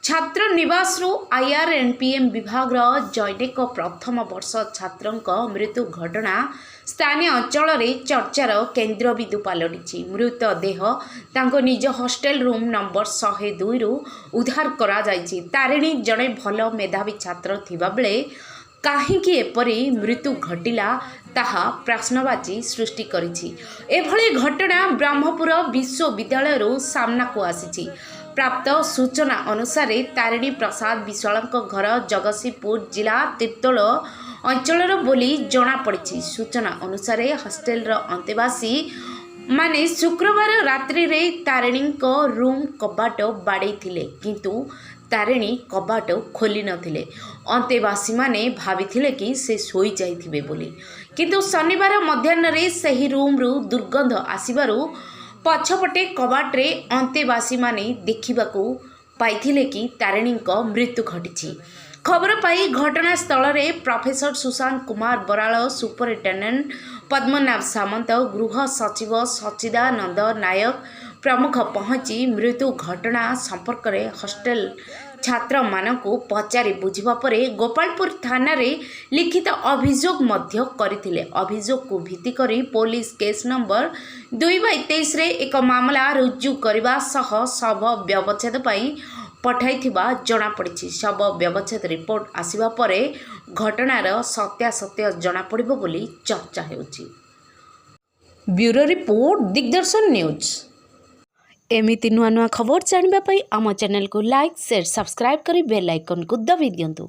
छात्र निवास आईआरएनपीएम विभाग जैनिक प्रथम वर्ष छात्र मृत्यु घटना स्थानीय अंचल चर्चार केन्द्रबिंदु पलटि मृतदेह निज हॉस्टल रूम नंबर 102 रु उद्धार करा जायछि। तारिणी जड़े भल मेधावी छात्र थिबा बेले काहींकि एपरी मृत्यु घटिला ताहा प्रश्नबाची सृष्टि करिछि। एभली घटना ब्रह्मपुर विश्वविद्यालय सामना को आसीछि। प्राप्त सूचना अनुसार तारिणी प्रसाद विश्वाल घर जगतसिंहपुर जिला तिर्तोल अंचल बोली जनापड़ी। सूचना अनुसार हॉस्टेल अंतेवासी माने शुक्रवार रात्रि रे तारिणी रूम कबाट बाड़े किंतु तारिणी कबाट खोली नथिले। अंतेवासी माने भाविथिले कि से सोई जाइथिबे बोली, किंतु शनिवार मध्याह्न रे सही रूम रु दुर्गंध आसीबारु पछपटे कबाट्रे अंतेवासी माने देखिबाकू पाइथिले कि तारिणी मृत्यु घटी। खबर पाई घटनास्थल रे प्रोफेसर सुशांत कुमार बराल, सुपरिटेडेंट पद्मनाभ सामंत, गृह सचिव सचिदानंद नायक प्रमुख पहुंची मृत्यु घटना संपर्क में हॉस्टेल छात्र मानकु पचारि बुझिबा परे गोपालपुर थाना रे लिखित अभियोग मध्य करथिले। अभियोग को भित्ति करी पुलिस केस नंबर 2/23 रे एक मामला रुजु करबा सह शव व्यवच्छेद पई पठाइथिबा जणा पड़िछि। शव व्यवच्छेद रिपोर्ट आसीबा परे घटनार सत्यासत्य जणा पड़िबो बोली चर्चा हेउछि। ब्यूरो रिपोर्ट दिग्दर्शन न्यूज। एमिति नुआ नुआ खबर जानिबा पई आम चैनल को लाइक शेयर सब्सक्राइब करी बेल आइकन को दबी दियंतु।